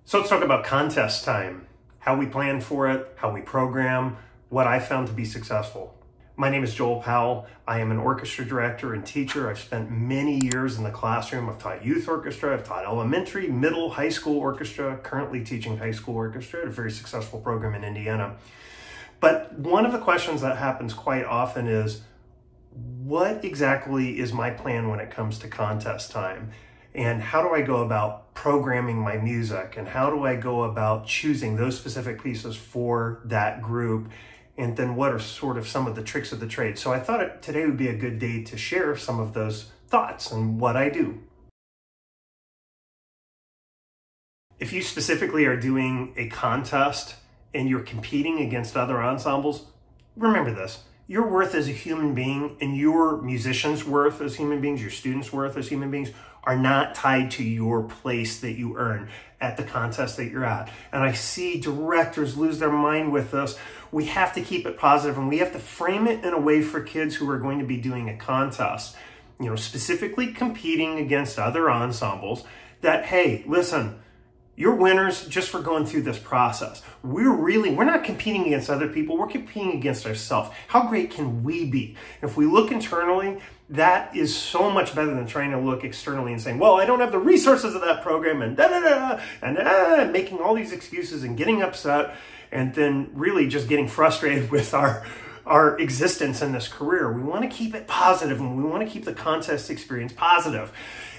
So let's talk about contest time, how we plan for it, how we program, what I found to be successful. My name is Joel Powell. I am an orchestra director and teacher. I've spent many years in the classroom. I've taught youth orchestra, I've taught elementary, middle, high school orchestra, currently teaching high school orchestra at a very successful program in Indiana. But one of the questions that happens quite often is, what exactly is my plan when it comes to contest time? And how do I go about programming my music? And how do I go about choosing those specific pieces for that group? And then what are sort of some of the tricks of the trade? So I thought today would be a good day to share some of those thoughts and what I do. If you specifically are doing a contest and you're competing against other ensembles, remember this. Your worth as a human being and your musicians' worth as human beings, your students' worth as human beings, are not tied to your place that you earn at the contest that you're at. And I see directors lose their mind with this. We have to keep it positive and we have to frame it in a way for kids who are going to be doing a contest, specifically competing against other ensembles, that, hey, listen, you're winners just for going through this process. We're not competing against other people, we're competing against ourselves. How great can we be? If we look internally, that is so much better than trying to look externally and saying, well, I don't have the resources of that program and and making all these excuses and getting upset and then really just getting frustrated with our existence in this career. We want to keep it positive and we want to keep the contest experience positive.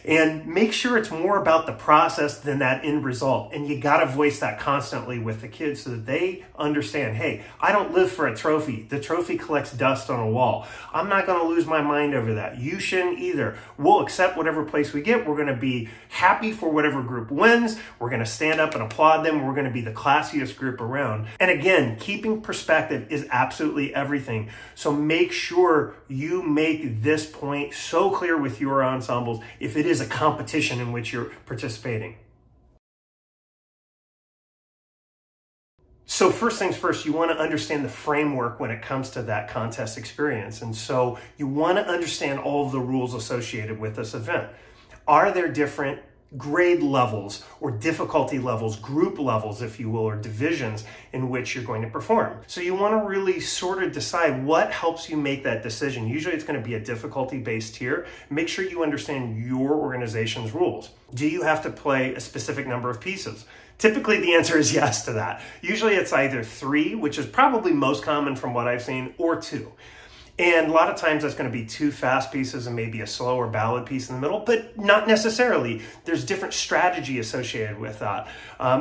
And make sure it's more about the process than that end result. And you got to voice that constantly with the kids so that they understand, hey, I don't live for a trophy. The trophy collects dust on a wall. I'm not going to lose my mind over that. You shouldn't either. We'll accept whatever place we get. We're going to be happy for whatever group wins. We're going to stand up and applaud them. We're going to be the classiest group around. And again, keeping perspective is absolutely everything. So make sure you make this point so clear with your ensembles if it is a competition in which you're participating. So first things first, you want to understand the framework when it comes to that contest experience. And so you want to understand all of the rules associated with this event. Are there different grade levels or difficulty levels, group levels, if you will, or divisions in which you're going to perform? So you want to really sort of decide what helps you make that decision. Usually it's going to be a difficulty-based tier. Make sure you understand your organization's rules. Do you have to play a specific number of pieces? Typically the answer is yes to that. Usually it's either 3, which is probably most common from what I've seen, or 2. And a lot of times that's going to be 2 fast pieces and maybe a slower ballad piece in the middle, but not necessarily. There's different strategy associated with that.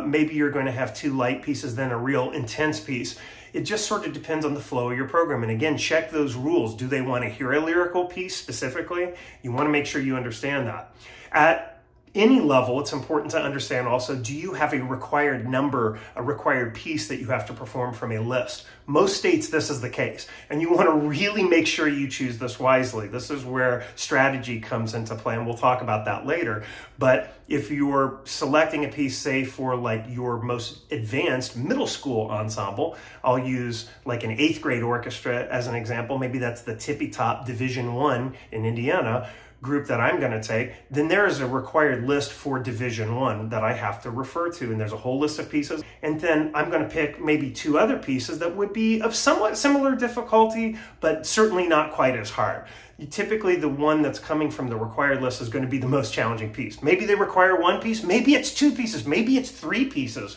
Maybe you're going to have 2 light pieces, then a real intense piece. It just sort of depends on the flow of your program. And again, check those rules. Do they want to hear a lyrical piece specifically? You want to make sure you understand that. At any level, it's important to understand also, do you have a required number, a required piece that you have to perform from a list? Most states, this is the case. And you want to really make sure you choose this wisely. This is where strategy comes into play, and we'll talk about that later. But if you're selecting a piece, say, for like your most advanced middle school ensemble, I'll use like an 8th grade orchestra as an example. Maybe that's the tippy top Division I in Indiana group that I'm going to take, then there is a required list for Division I that I have to refer to, and there's a whole list of pieces. And then I'm going to pick maybe 2 other pieces that would be of somewhat similar difficulty, but certainly not quite as hard. Typically, the one that's coming from the required list is going to be the most challenging piece. Maybe they require 1 piece, maybe it's 2 pieces, maybe it's 3 pieces.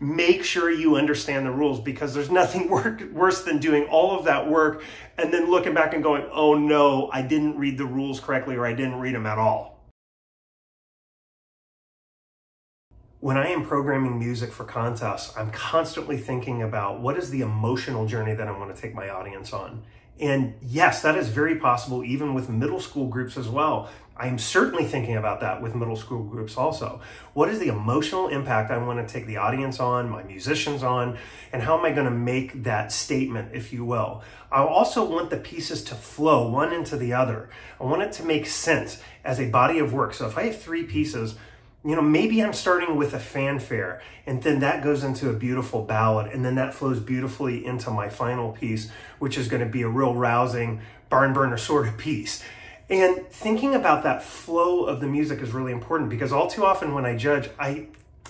Make sure you understand the rules, because there's nothing worse than doing all of that work and then looking back and going, oh no, I didn't read the rules correctly, or I didn't read them at all. When I am programming music for contests, I'm constantly thinking about what is the emotional journey that I want to take my audience on. And yes, that is very possible even with middle school groups as well. I'm certainly thinking about that with middle school groups also. What is the emotional impact I want to take the audience on, my musicians on, and how am I going to make that statement, if you will? I also want the pieces to flow one into the other. I want it to make sense as a body of work. So if I have 3 pieces, maybe I'm starting with a fanfare, and then that goes into a beautiful ballad, and then that flows beautifully into my final piece, which is going to be a real rousing barn burner sort of piece. And thinking about that flow of the music is really important, because all too often when I judge, I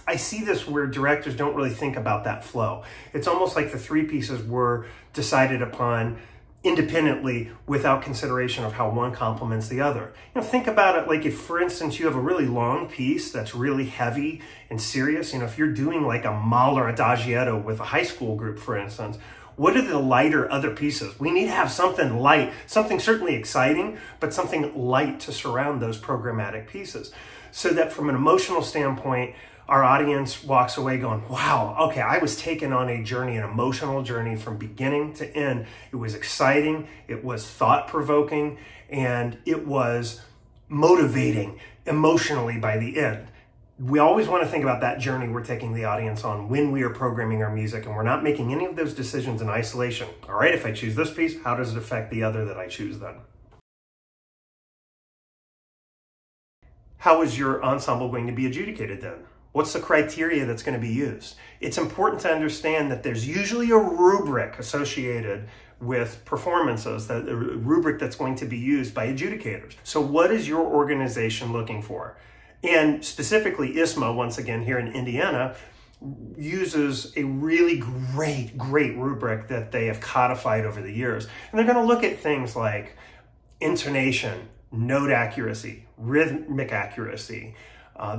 I see this where directors don't really think about that flow. It's almost like the three pieces were decided upon independently without consideration of how one complements the other. Think about it like if, for instance, you have a really long piece that's really heavy and serious. If you're doing like a Mahler Adagietto with a high school group, for instance, what are the lighter other pieces? We need to have something light, something certainly exciting, but something light to surround those programmatic pieces. So that from an emotional standpoint, our audience walks away going, wow, okay, I was taken on a journey, an emotional journey from beginning to end. It was exciting, it was thought-provoking, and it was motivating emotionally by the end. We always want to think about that journey we're taking the audience on when we are programming our music, and we're not making any of those decisions in isolation. All right, if I choose this piece, how does it affect the other that I choose then? How is your ensemble going to be adjudicated then? What's the criteria that's going to be used? It's important to understand that there's usually a rubric associated with performances, that a rubric that's going to be used by adjudicators. So what is your organization looking for? And specifically ISMA, once again here in Indiana, uses a really great rubric that they have codified over the years. And they're going to look at things like intonation, note accuracy, rhythmic accuracy,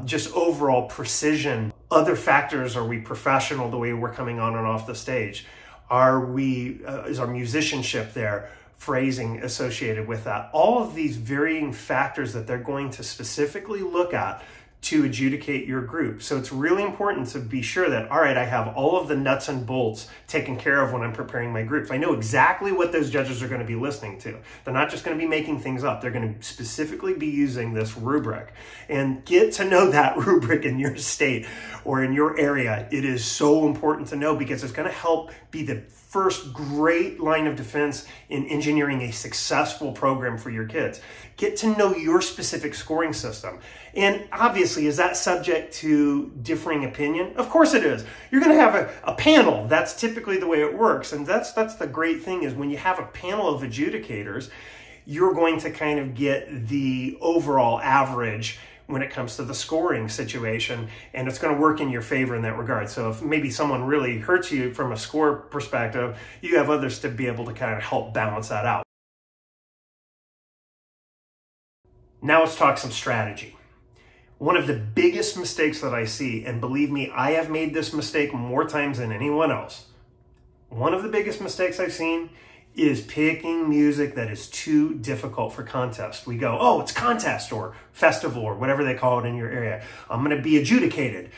just overall precision. Other factors, are we professional the way we're coming on and off the stage? Is our musicianship there? Phrasing associated with that. All of these varying factors that they're going to specifically look at to adjudicate your group. So it's really important to be sure that, all right, I have all of the nuts and bolts taken care of when I'm preparing my groups. I know exactly what those judges are going to be listening to. They're not just going to be making things up. They're going to specifically be using this rubric. And get to know that rubric in your state or in your area. It is so important to know because it's going to help be the first great line of defense in engineering a successful program for your kids. Get to know your specific scoring system. And obviously, is that subject to differing opinion? Of course it is. You're going to have a panel. That's typically the way it works. And that's the great thing is when you have a panel of adjudicators, you're going to kind of get the overall average when it comes to the scoring situation, and it's going to work in your favor in that regard. So if maybe someone really hurts you from a score perspective, you have others to be able to kind of help balance that out. Now let's talk some strategy. One of the biggest mistakes that I see, and believe me, I have made this mistake more times than anyone else. One of the biggest mistakes I've seen is picking music that is too difficult for contest. We go, oh, it's contest or festival or whatever they call it in your area. I'm going to be adjudicated.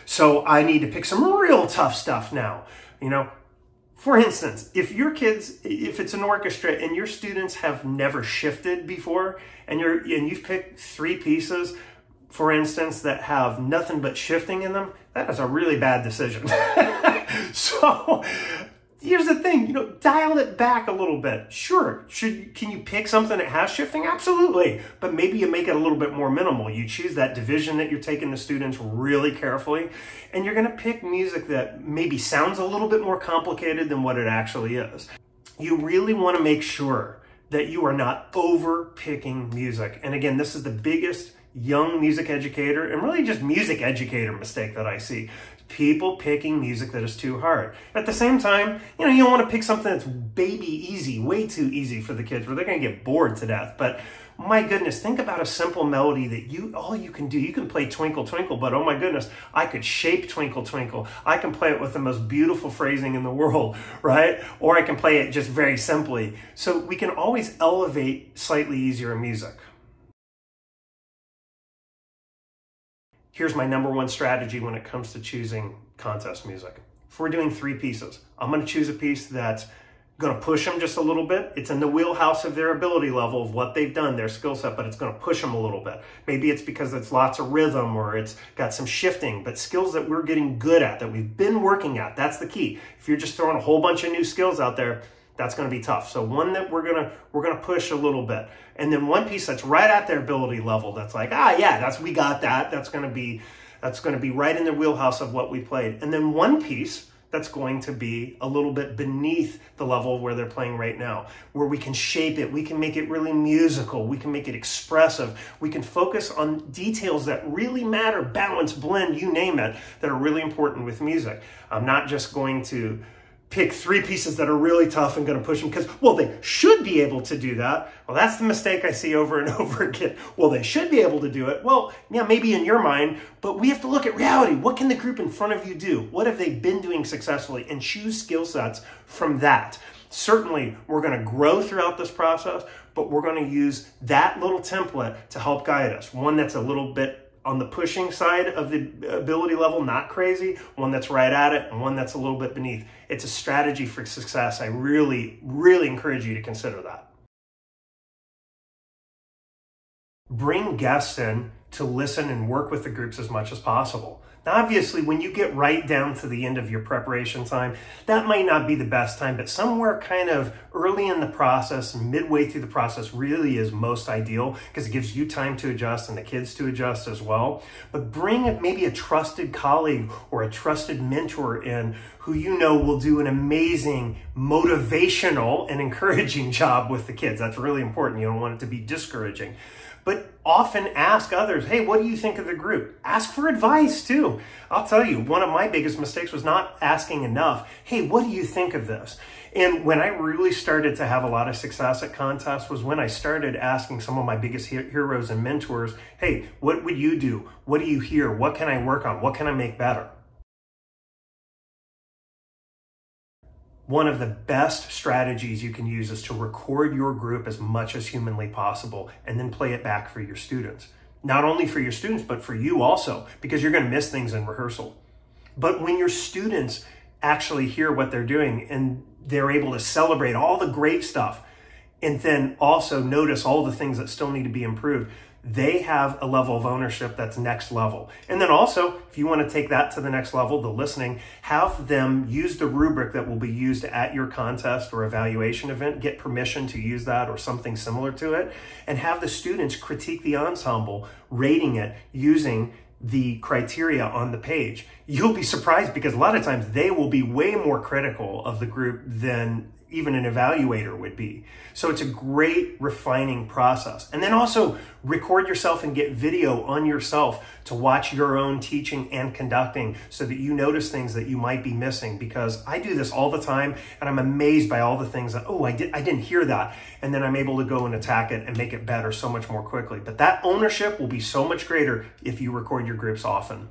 So I need to pick some real tough stuff now. For instance, if it's an orchestra and your students have never shifted before and you've picked three pieces, for instance, that have nothing but shifting in them, that is a really bad decision. So here's the thing, dial it back a little bit. Sure, can you pick something that has shifting? Absolutely. But maybe you make it a little bit more minimal. You choose that division that you're taking the students really carefully, and you're going to pick music that maybe sounds a little bit more complicated than what it actually is. You really want to make sure that you are not over picking music. And again, this is the biggest young music educator and really just music educator mistake that I see. People picking music that is too hard. At the same time, you don't want to pick something that's baby easy, way too easy for the kids where they're going to get bored to death. But my goodness, think about a simple melody that all you can do. You can play Twinkle Twinkle, but oh my goodness, I could shape Twinkle Twinkle. I can play it with the most beautiful phrasing in the world, right? Or I can play it just very simply. So we can always elevate slightly easier music. Here's my number one strategy when it comes to choosing contest music. If we're doing three pieces, I'm going to choose a piece that's going to push them just a little bit. It's in the wheelhouse of their ability level of what they've done, their skill set, but it's going to push them a little bit. Maybe it's because it's lots of rhythm or it's got some shifting, but skills that we're getting good at, that we've been working at. That's the key. If you're just throwing a whole bunch of new skills out there, that's going to be tough. So one that we're gonna push a little bit, and then one piece that's right at their ability level. That's like, we got that. That's going to be right in the wheelhouse of what we played. And then one piece that's going to be a little bit beneath the level where they're playing right now, where we can shape it, we can make it really musical, we can make it expressive, we can focus on details that really matter, balance, blend, you name it, that are really important with music. I'm not just going to pick 3 pieces that are really tough and going to push them because, well, they should be able to do that. Well, that's the mistake I see over and over again. Well, they should be able to do it. Well, yeah, maybe in your mind, but we have to look at reality. What can the group in front of you do? What have they been doing successfully? And choose skill sets from that. Certainly, we're going to grow throughout this process, but we're going to use that little template to help guide us. One that's a little bit on the pushing side of the ability level, not crazy, one that's right at it, and one that's a little bit beneath. It's a strategy for success. I really, really encourage you to consider that. Bring guests in to listen and work with the groups as much as possible. Now, obviously, when you get right down to the end of your preparation time, that might not be the best time, but somewhere kind of early in the process, midway through the process really is most ideal because it gives you time to adjust and the kids to adjust as well. But bring maybe a trusted colleague or a trusted mentor in who you know will do an amazing, motivational, and encouraging job with the kids. That's really important. You don't want it to be discouraging. But often ask others, hey, what do you think of the group? Ask for advice too. I'll tell you, one of my biggest mistakes was not asking enough. Hey, what do you think of this? And when I really started to have a lot of success at contests was when I started asking some of my biggest heroes and mentors, hey, what would you do? What do you hear? What can I work on? What can I make better? One of the best strategies you can use is to record your group as much as humanly possible and then play it back for your students. Not only for your students, but for you also, because you're going to miss things in rehearsal. But when your students actually hear what they're doing and they're able to celebrate all the great stuff and then also notice all the things that still need to be improved, they have a level of ownership that's next level. And then also, if you want to take that to the next level, the listening, have them use the rubric that will be used at your contest or evaluation event, get permission to use that or something similar to it, and have the students critique the ensemble, rating it using the criteria on the page. You'll be surprised because a lot of times they will be way more critical of the group than even an evaluator would be. So it's a great refining process. And then also record yourself and get video on yourself to watch your own teaching and conducting so that you notice things that you might be missing, because I do this all the time and I'm amazed by all the things that, oh, I didn't hear that. And then I'm able to go and attack it and make it better so much more quickly. But that ownership will be so much greater if you record your groups often.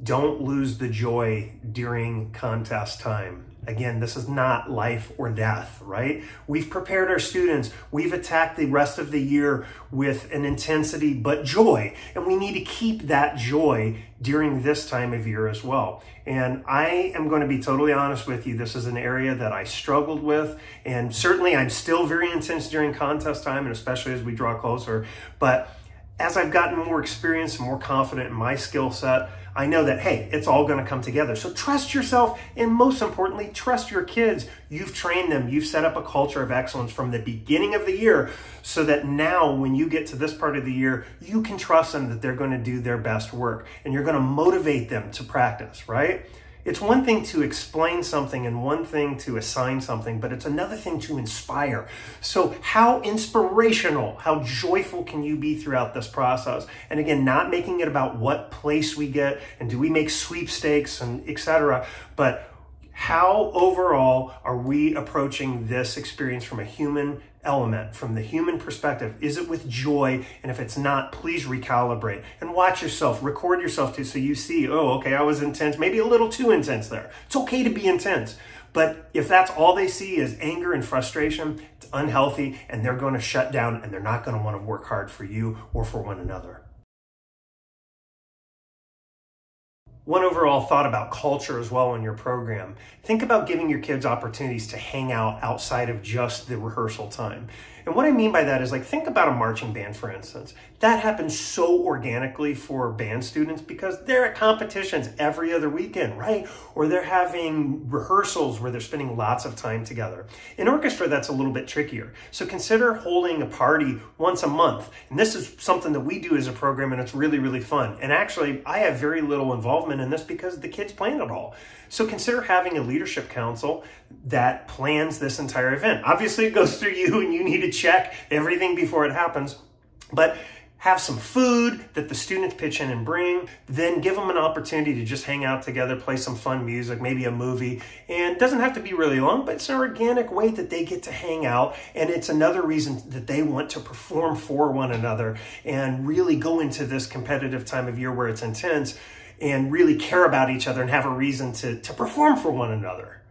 Don't lose the joy during contest time. Again, this is not life or death, right? We've prepared our students. We've attacked the rest of the year with an intensity, but joy. And we need to keep that joy during this time of year as well. And I am going to be totally honest with you. This is an area that I struggled with. And certainly I'm still very intense during contest time, and especially as we draw closer. But as I've gotten more experience and more confident in my skill set, I know that, hey, it's all going to come together. So trust yourself, and most importantly, trust your kids. You've trained them. You've set up a culture of excellence from the beginning of the year so that now when you get to this part of the year, you can trust them that they're going to do their best work, and you're going to motivate them to practice, right? It's one thing to explain something and one thing to assign something, but it's another thing to inspire. So how inspirational, how joyful can you be throughout this process? And again, not making it about what place we get and do we make sweepstakes and etc., but how overall are we approaching this experience from a human element, from the human perspective? Is it with joy? And if it's not, please recalibrate and watch yourself, record yourself too, so you see, oh, okay, I was intense, maybe a little too intense there. It's okay to be intense. But if that's all they see is anger and frustration, it's unhealthy, and they're going to shut down and they're not going to want to work hard for you or for one another. One overall thought about culture as well in your program. Think about giving your kids opportunities to hang out outside of just the rehearsal time. And what I mean by that is, like, think about a marching band, for instance. That happens so organically for band students because they're at competitions every other weekend, right? Or they're having rehearsals where they're spending lots of time together. In orchestra, that's a little bit trickier. So consider holding a party once a month. And this is something that we do as a program, and it's really, really fun. And actually, I have very little involvement in this because the kids plan it all. So consider having a leadership council that plans this entire event. Obviously, it goes through you, and you need to check everything before it happens. But have some food that the students pitch in and bring, then give them an opportunity to just hang out together, play some fun music, maybe a movie. And it doesn't have to be really long, but it's an organic way that they get to hang out. And it's another reason that they want to perform for one another and really go into this competitive time of year where it's intense and really care about each other and have a reason to perform for one another.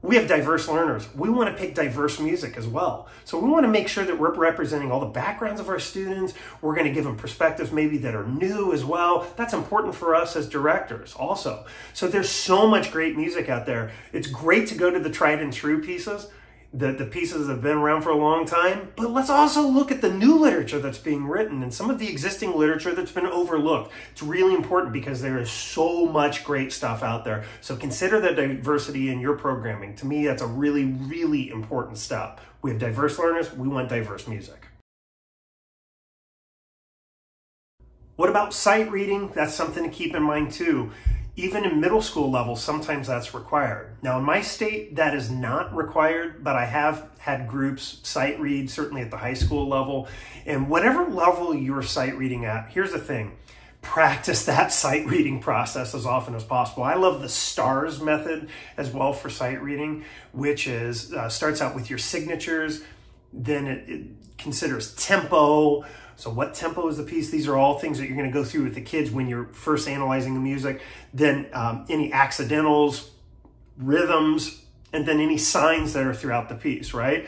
We have diverse learners. We want to pick diverse music as well. So we want to make sure that we're representing all the backgrounds of our students. We're going to give them perspectives maybe that are new as well. That's important for us as directors also. So there's so much great music out there. It's great to go to the tried and true pieces, the pieces that have been around for a long time, but let's also look at the new literature that's being written and some of the existing literature that's been overlooked. It's really important because there is so much great stuff out there. So consider the diversity in your programming. To me, that's a really, really important step. We have diverse learners. We want diverse music. What about sight reading? That's something to keep in mind too. Even in middle school levels, sometimes that's required. Now, in my state, that is not required, but I have had groups sight read, certainly at the high school level. And whatever level you're sight reading at, here's the thing. Practice that sight reading process as often as possible. I love the STARS method as well for sight reading, which is starts out with your signatures, then it considers tempo. So what tempo is the piece? These are all things that you're going to go through with the kids when you're first analyzing the music. Then any accidentals, rhythms, and then any signs that are throughout the piece, right?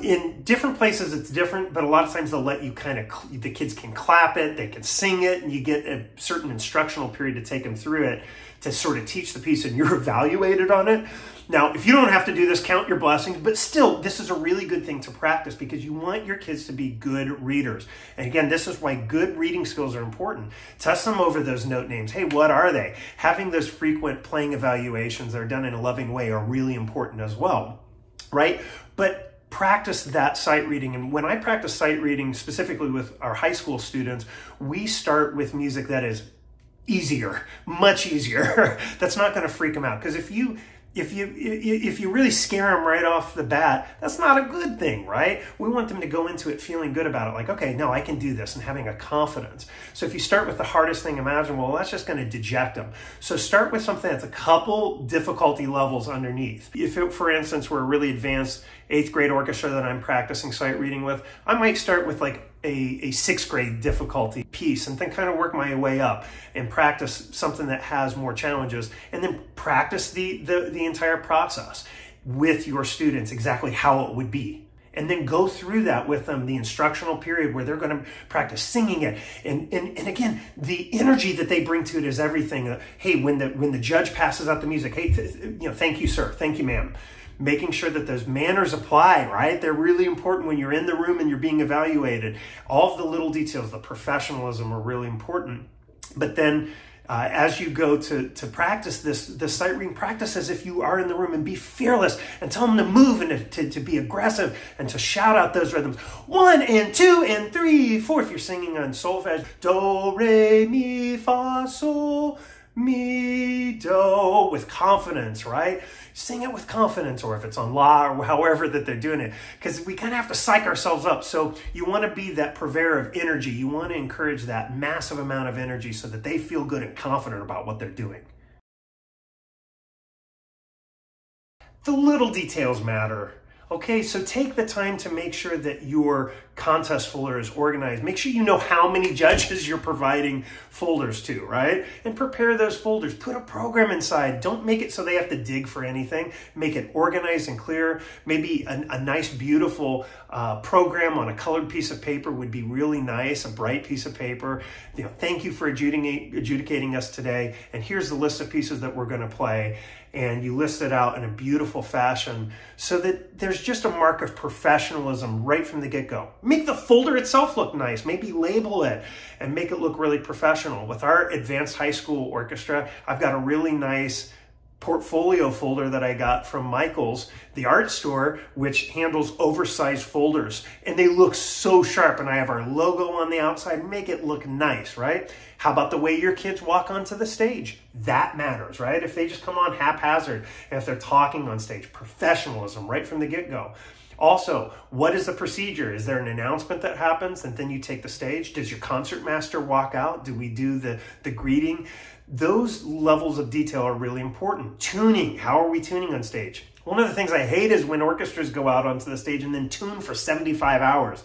In different places, it's different, but a lot of times they'll let you the kids can clap it, they can sing it, and you get a certain instructional period to take them through it to sort of teach the piece, and you're evaluated on it. Now, if you don't have to do this, count your blessings, but still, this is a really good thing to practice because you want your kids to be good readers. And again, this is why good reading skills are important. Test them over those note names. Hey, what are they? Having those frequent playing evaluations that are done in a loving way are really important as well, right? But practice that sight reading. And when I practice sight reading, specifically with our high school students, we start with music that is easier, much easier. That's not going to freak them out. Because if you really scare them right off the bat, that's not a good thing, right? We want them to go into it feeling good about it. Like, okay, no, I can do this, and having a confidence. So if you start with the hardest thing imaginable, that's just going to deject them. So start with something that's a couple difficulty levels underneath. If it, for instance, were a really advanced 8th grade orchestra that I'm practicing sight reading with, I might start with like a 6th grade difficulty piece and then kind of work my way up and practice something that has more challenges, and then practice the entire process with your students, exactly how it would be. And then go through that with them, the instructional period where they're going to practice singing it. And again, the energy that they bring to it is everything. Hey, when the judge passes out the music, hey, thank you, sir. Thank you, ma'am. Making sure that those manners apply, right? They're really important when you're in the room and you're being evaluated. All of the little details, the professionalism are really important. But then as you go to practice this sight reading, practice as if you are in the room and be fearless and tell them to move and to be aggressive and to shout out those rhythms. 1 and 2 and 3, 4. If you're singing on solfege, do, re, mi, fa, sol, mi, do, with confidence, right? Sing it with confidence, or if it's on la, or however that they're doing it, because we kind of have to psych ourselves up. So you want to be that purveyor of energy. You want to encourage that massive amount of energy so that they feel good and confident about what they're doing. The little details matter. Okay, so take the time to make sure that you're contest folder is organized. Make sure you know how many judges you're providing folders to, right? And prepare those folders. Put a program inside. Don't make it so they have to dig for anything. Make it organized and clear. Maybe a nice, beautiful program on a colored piece of paper would be really nice, a bright piece of paper. You know, thank you for adjudicating us today. And here's the list of pieces that we're going to play. And you list it out in a beautiful fashion so that there's just a mark of professionalism right from the get-go. Make the folder itself look nice. Maybe label it and make it look really professional. With our advanced high school orchestra, I've got a really nice portfolio folder that I got from Michael's, the art store, which handles oversized folders. And they look so sharp, and I have our logo on the outside. Make it look nice, right? How about the way your kids walk onto the stage? That matters, right? If they just come on haphazard, and if they're talking on stage, professionalism right from the get-go. Also, what is the procedure? Is there an announcement that happens and then you take the stage? Does your concert master walk out? Do we do the greeting? Those levels of detail are really important. Tuning, how are we tuning on stage? One of the things I hate is when orchestras go out onto the stage and then tune for 75 hours.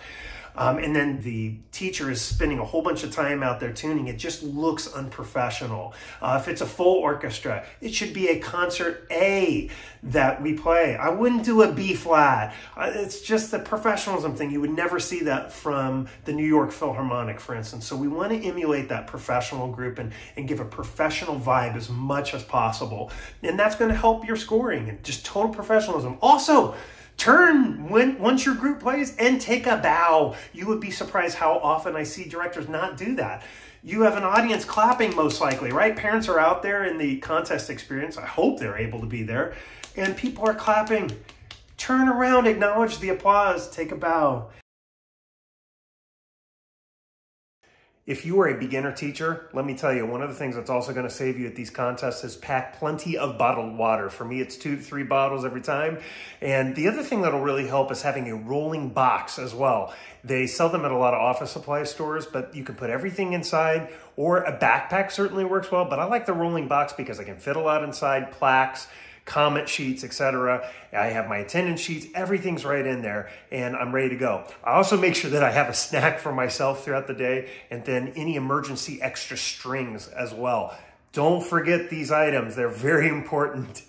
And then the teacher is spending a whole bunch of time out there tuning. It just looks unprofessional. If it's a full orchestra, it should be a concert A that we play. I wouldn't do a B flat. It's just the professionalism thing. You would never see that from the New York Philharmonic, for instance. So we want to emulate that professional group and give a professional vibe as much as possible. And that's going to help your scoring and just total professionalism. Also, turn once your group plays and take a bow. You would be surprised how often I see directors not do that. You have an audience clapping most likely, right? Parents are out there in the contest experience. I hope they're able to be there. And people are clapping. Turn around, acknowledge the applause, take a bow. If you are a beginner teacher, let me tell you, one of the things that's also going to save you at these contests is pack plenty of bottled water. For me, it's 2 to 3 bottles every time. And the other thing that'll really help is having a rolling box as well. They sell them at a lot of office supply stores, but you can put everything inside, or a backpack certainly works well. But I like the rolling box because I can fit a lot inside, plaques, comment sheets, etc. I have my attendance sheets, everything's right in there, and I'm ready to go. I also make sure that I have a snack for myself throughout the day, and then any emergency extra strings as well. Don't forget these items, they're very important.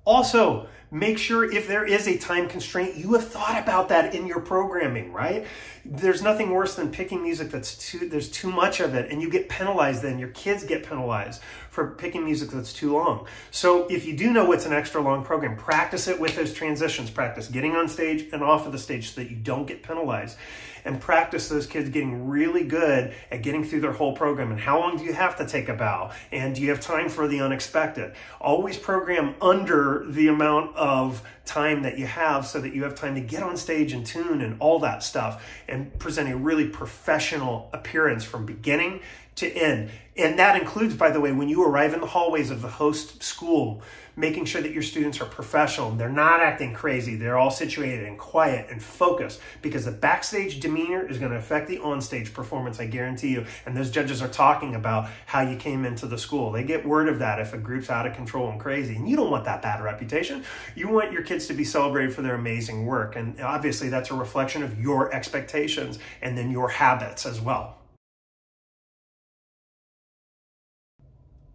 Also, make sure if there is a time constraint, you have thought about that in your programming, right? There's nothing worse than picking music there's too much of it, and you get penalized then. Your kids get penalized for picking music that's too long. So if you do know it's an extra long program, practice it with those transitions. Practice getting on stage and off of the stage so that you don't get penalized. And practice those kids getting really good at getting through their whole program. And how long do you have to take a bow? And do you have time for the unexpected? Always program under the amount of time that you have so that you have time to get on stage and tune and all that stuff and present a really professional appearance from beginning to end. And that includes, by the way, when you arrive in the hallways of the host school, making sure that your students are professional. They're not acting crazy. They're all situated and quiet and focused, because the backstage demeanor is going to affect the onstage performance, I guarantee you. And those judges are talking about how you came into the school. They get word of that if a group's out of control and crazy. And you don't want that bad reputation. You want your kids to be celebrated for their amazing work. And obviously that's a reflection of your expectations and then your habits as well.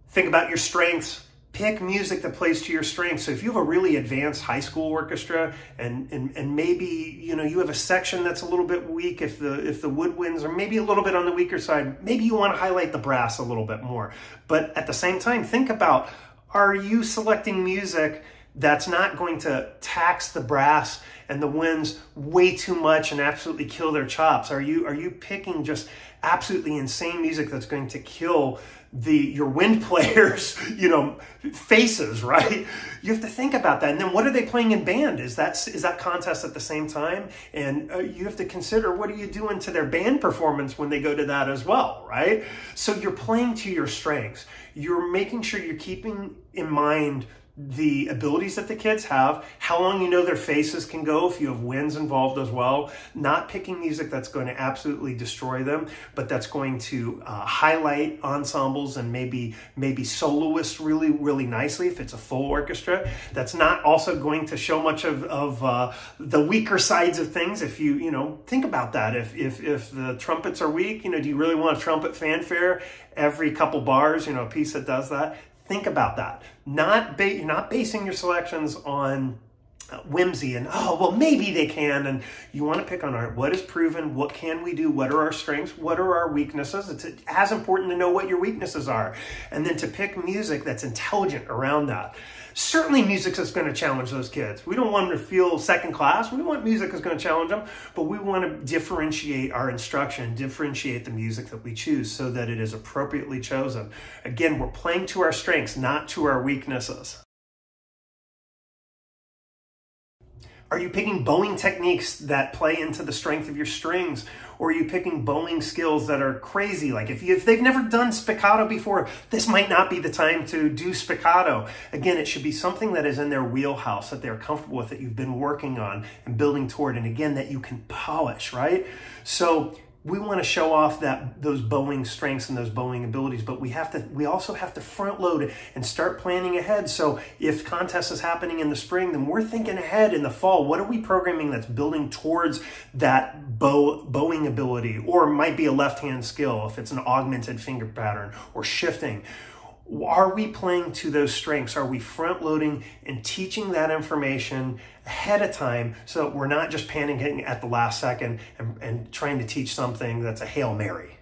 Think about your strengths. Pick music that plays to your strengths. So if you have a really advanced high school orchestra and maybe you have a section that's a little bit weak, if the woodwinds are maybe a little bit on the weaker side, maybe you want to highlight the brass a little bit more. But at the same time, think about, are you selecting music that's not going to tax the brass and the winds way too much and absolutely kill their chops? Are you picking just absolutely insane music that's going to kill your wind players, faces, right? You have to think about that. And then what are they playing in band? Is that contest at the same time? And you have to consider, what are you doing to their band performance when they go to that as well, right? So you're playing to your strengths. You're making sure you're keeping in mind the abilities that the kids have, how long you know their faces can go if you have winds involved as well. Not picking music that's going to absolutely destroy them, but that's going to highlight ensembles and maybe soloists really, really nicely if it's a full orchestra. That's not also going to show much of the weaker sides of things. If you think about that. If the trumpets are weak, do you really want a trumpet fanfare every couple bars, a piece that does that? Think about that. You're not basing your selections on whimsy and, oh, well, maybe they can. And you want to pick on art. What is proven? What can we do? What are our strengths? What are our weaknesses? It's as important to know what your weaknesses are. And then to pick music that's intelligent around that. Certainly music that's going to challenge those kids. We don't want them to feel second class. We want music that's going to challenge them, but we want to differentiate our instruction, differentiate the music that we choose so that it is appropriately chosen. Again, we're playing to our strengths, not to our weaknesses. Are you picking bowing techniques that play into the strength of your strings? Or are you picking bowing skills that are crazy? Like if they've never done spiccato before, this might not be the time to do spiccato. Again, it should be something that is in their wheelhouse, that they're comfortable with, that you've been working on and building toward, and again, that you can polish, right? So we want to show off those bowing strengths and those bowing abilities, but we also have to front load and start planning ahead. So if contest is happening in the spring, then we're thinking ahead in the fall. What are we programming that's building towards that bowing ability? Or it might be a left-hand skill if it's an augmented finger pattern or shifting. Are we playing to those strengths? Are we front loading and teaching that information ahead of time so that we're not just panicking at the last second and trying to teach something that's a Hail Mary?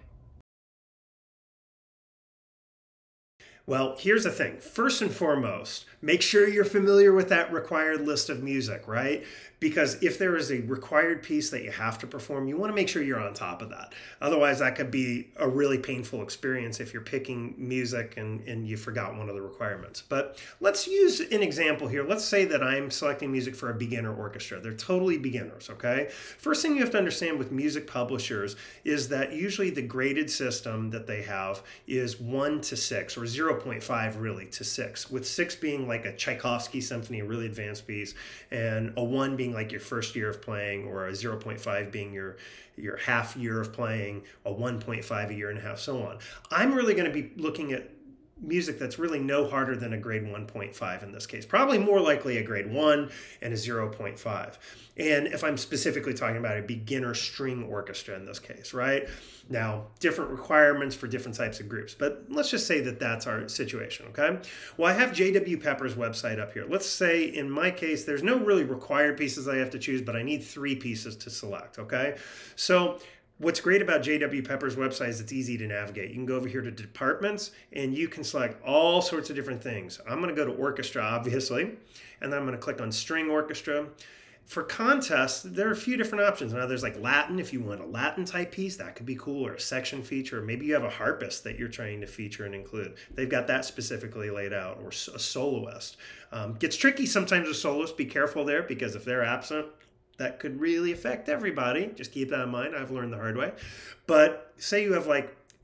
Well, here's the thing. First and foremost, make sure you're familiar with that required list of music, right? Because if there is a required piece that you have to perform, you want to make sure you're on top of that. Otherwise, that could be a really painful experience if you're picking music and you forgot one of the requirements. But let's use an example here. Let's say that I'm selecting music for a beginner orchestra. They're totally beginners, okay? First thing you have to understand with music publishers is that usually the graded system that they have is 1 to 6, or 0.5 really to 6, with 6 being like a Tchaikovsky symphony, a really advanced piece, and a 1 being like your first year of playing, or a 0.5 being your half year of playing, a 1.5 a year and a half, so on. I'm really going to be looking at music that's really no harder than a grade 1.5 in this case. Probably more likely a grade 1 and a 0.5. And if I'm specifically talking about a beginner string orchestra in this case, right? Now, different requirements for different types of groups, but let's just say that that's our situation, okay? Well, I have J.W. Pepper's website up here. Let's say in my case, there's no really required pieces I have to choose, but I need 3 pieces to select, okay? So what's great about J.W. Pepper's website is it's easy to navigate. You can go over here to departments and you can select all sorts of different things. I'm going to go to orchestra, obviously, and then I'm going to click on string orchestra. For contests, there are a few different options. Now there's like Latin. If you want a Latin type piece, that could be cool, or a section feature. Maybe you have a harpist that you're trying to feature and include. They've got that specifically laid out, or a soloist. Gets tricky sometimes with soloists. Be careful there, because if they're absent, that could really affect everybody. Just keep that in mind. I've learned the hard way. But say you have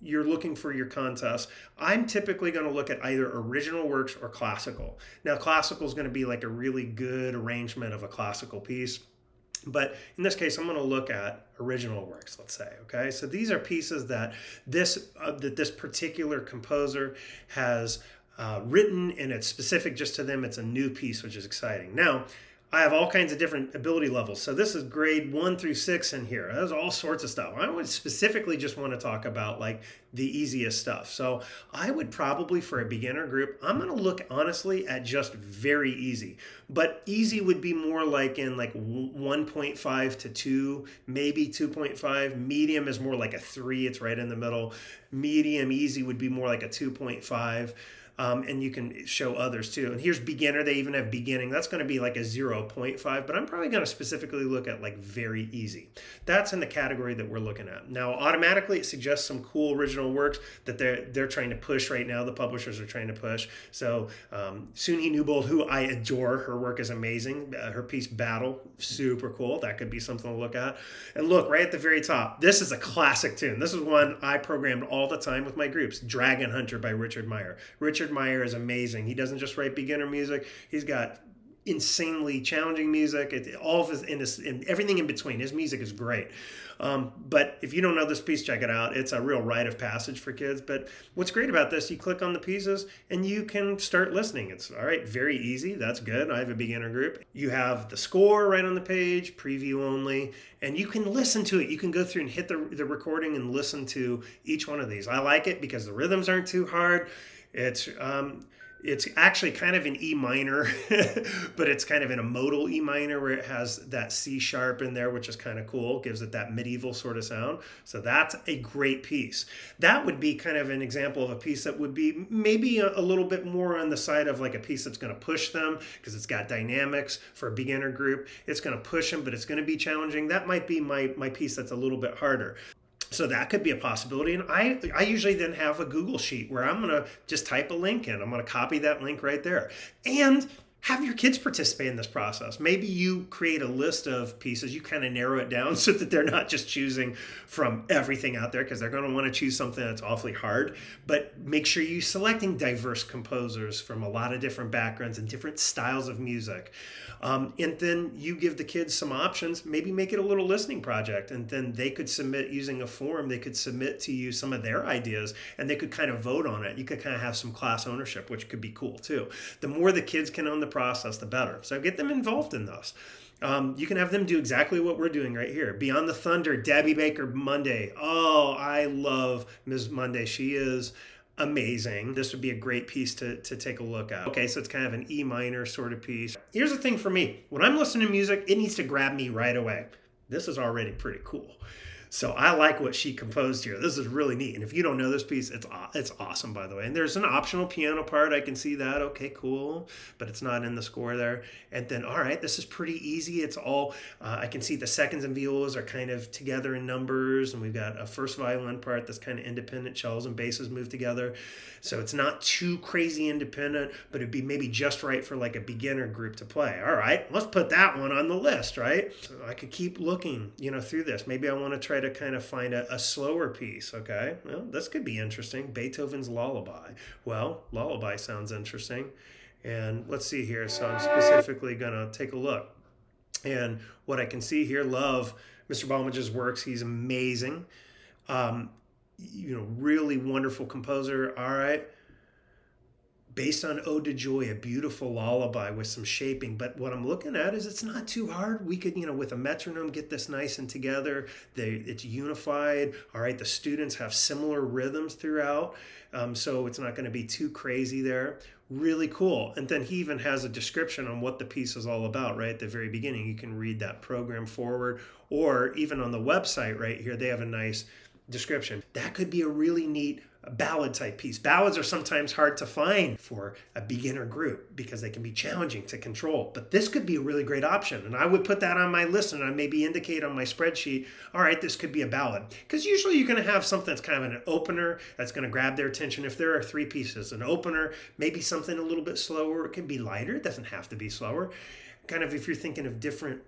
you're looking for your contest. I'm typically going to look at either original works or classical. Now, classical is going to be like a really good arrangement of a classical piece. But in this case, I'm going to look at original works, let's say, okay? So these are pieces that this particular composer has written, and it's specific just to them. It's a new piece, which is exciting. Now, I have all kinds of different ability levels. So this is grade 1 through 6 in here. There's all sorts of stuff. I would specifically just want to talk about the easiest stuff. So I would probably, for a beginner group, I'm going to look honestly at just very easy. But easy would be more like in 1.5 to 2, maybe 2.5. Medium is more like a 3. It's right in the middle. Medium, easy would be more like a 2.5. And you can show others too. And here's beginner. They even have beginning. That's going to be like a 0.5, but I'm probably going to specifically look at very easy. That's in the category that we're looking at. Now, automatically it suggests some cool original works that they're trying to push right now. The publishers are trying to push. So Sunhee Newbold, who I adore, her work is amazing. Her piece Battle, super cool. That could be something to look at. And look, right at the very top, this is a classic tune. This is one I programmed all the time with my groups. Dragon Hunter by Richard Meyer. Richard Richard Meyer is amazing. He doesn't just write beginner music. He's got insanely challenging music. All of and everything in between. His music is great. But if you don't know this piece, check it out. It's a real rite of passage for kids. But what's great about this, you click on the pieces and you can start listening. It's all right, very easy. That's good. I have a beginner group. You have the score right on the page, preview only, and you can listen to it. You can go through and hit the recording and listen to each one of these. I like it because the rhythms aren't too hard. It's actually kind of an E minor, but it's kind of in a modal E minor where it has that C sharp in there, which is kind of cool, gives it that medieval sort of sound. So that's a great piece. That would be kind of an example of a piece that would be maybe a little bit more on the side of like a piece that's going to push them because it's got dynamics for a beginner group. It's going to push them, but it's going to be challenging. That might be my piece that's a little bit harder. So that could be a possibility. And I usually then have a Google sheet where I'm going to just type a link in. I'm going to copy that link right there. And have your kids participate in this process. Maybe you create a list of pieces. You kind of narrow it down so that they're not just choosing from everything out there because they're going to want to choose something that's awfully hard. But make sure you're selecting diverse composers from a lot of different backgrounds and different styles of music. And then you give the kids some options. Maybe make it a little listening project. And then they could submit using a form. They could submit to you some of their ideas and they could kind of vote on it. You could kind of have some class ownership, which could be cool too. The more the kids can own the process, the better. So get them involved in this. You can have them do exactly what we're doing right here. Beyond the Thunder, Debbie Baker Monday. Oh, I love Ms. Monday. She is amazing. This would be a great piece to take a look at. Okay, so it's kind of an E minor sort of piece. Here's the thing for me. When I'm listening to music, it needs to grab me right away. This is already pretty cool. So I like what she composed here. This is really neat. And if you don't know this piece, it's awesome, by the way. And there's an optional piano part. I can see that. Okay, cool. But it's not in the score there. And then, all right, this is pretty easy. It's all, I can see the seconds and violas are kind of together in numbers. And we've got a first violin part that's kind of independent. Cellos and basses move together. So it's not too crazy independent, but it'd be maybe just right for like a beginner group to play. All right, let's put that one on the list, right? So I could keep looking, through this. Maybe I want to try to kind of find a slower piece, okay? Well, this could be interesting. Beethoven's Lullaby. Well, Lullaby sounds interesting. And let's see here. So I'm specifically going to take a look. And what I can see here, love Mr. Balmage's works. He's amazing. Really wonderful composer. All right. Based on Ode to Joy, a beautiful lullaby with some shaping. But what I'm looking at is it's not too hard. We could, with a metronome, get this nice and together. It's unified. All right, the students have similar rhythms throughout. So it's not going to be too crazy there. Really cool. And then he even has a description on what the piece is all about, right? At the very beginning, you can read that program forward. Or even on the website right here, they have a nice description. That could be a really neat ballad type piece. Ballads are sometimes hard to find for a beginner group because they can be challenging to control, but this could be a really great option. And I would put that on my list and I maybe indicate on my spreadsheet, all right, this could be a ballad. Because usually you're going to have something that's kind of an opener that's going to grab their attention. If there are three pieces, an opener, maybe something a little bit slower. It can be lighter. It doesn't have to be slower. Kind of if you're thinking of different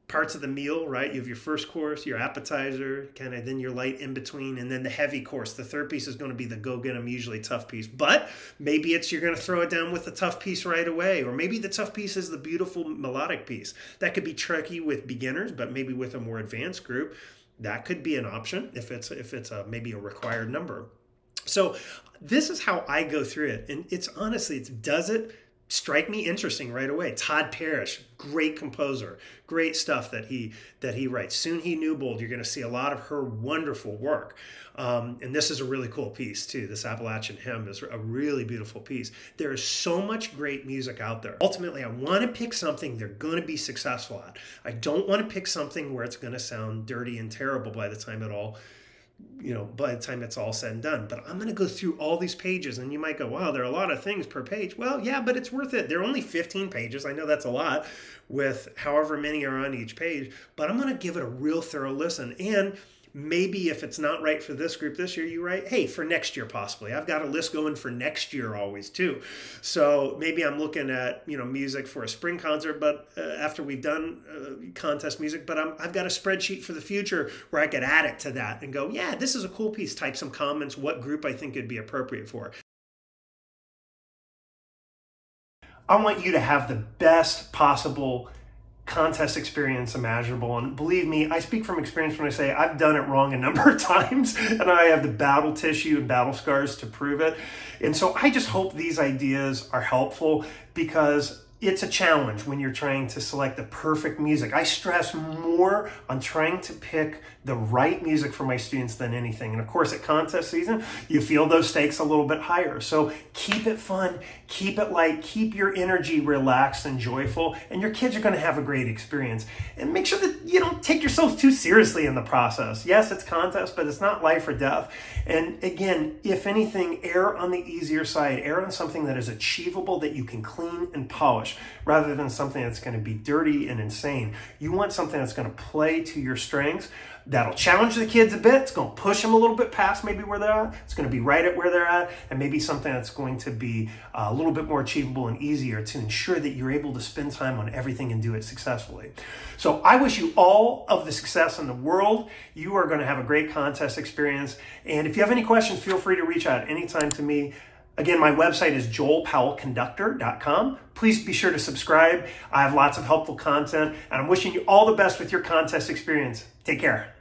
parts of the meal, right? You have your first course, your appetizer, kind of then your light in between, and then the heavy course. The third piece is going to be the go-get-'em, usually tough piece. But maybe you're going to throw it down with the tough piece right away. Or maybe the tough piece is the beautiful melodic piece. That could be tricky with beginners, but maybe with a more advanced group, that could be an option if it's maybe a required number. So this is how I go through it. And does it strike me interesting right away. Todd Parrish, great composer, great stuff that he writes. Soon He Newbold, you're going to see a lot of her wonderful work. And this is a really cool piece too. This Appalachian Hymn is a really beautiful piece. There is so much great music out there. Ultimately, I want to pick something they're going to be successful at. I don't want to pick something where it's going to sound dirty and terrible by the time it's all said and done. But I'm going to go through all these pages, and you might go, wow, there are a lot of things per page. Well, yeah, but it's worth it. There are only 15 pages. I know that's a lot with however many are on each page, but I'm going to give it a real thorough listen. And maybe if it's not right for this group this year, you write, hey, for next year possibly. I've got a list going for next year always too. So maybe I'm looking at music for a spring concert, but after we've done contest music, but I've got a spreadsheet for the future where I could add it to that and go, yeah, this is a cool piece. Type some comments, what group I think it'd be appropriate for. I want you to have the best possible contest experience imaginable. And believe me, I speak from experience when I say I've done it wrong a number of times, and I have the battle tissue and battle scars to prove it. And so I just hope these ideas are helpful, because it's a challenge when you're trying to select the perfect music. I stress more on trying to pick the right music for my students than anything. And of course, at contest season, you feel those stakes a little bit higher. So keep it fun, keep it light, keep your energy relaxed and joyful, and your kids are going to have a great experience. And make sure that you don't take yourself too seriously in the process. Yes, it's contest, but it's not life or death. And again, if anything, err on the easier side. Err on something that is achievable, that you can clean and polish, rather than something that's going to be dirty and insane. You want something that's going to play to your strengths, that'll challenge the kids a bit. It's going to push them a little bit past maybe where they're at. It's going to be right at where they're at, and maybe something that's going to be a little bit more achievable and easier to ensure that you're able to spend time on everything and do it successfully. So I wish you all of the success in the world. You are going to have a great contest experience. And if you have any questions, feel free to reach out anytime to me. Again, my website is joelpowellconductor.com. Please be sure to subscribe. I have lots of helpful content, and I'm wishing you all the best with your contest experience. Take care.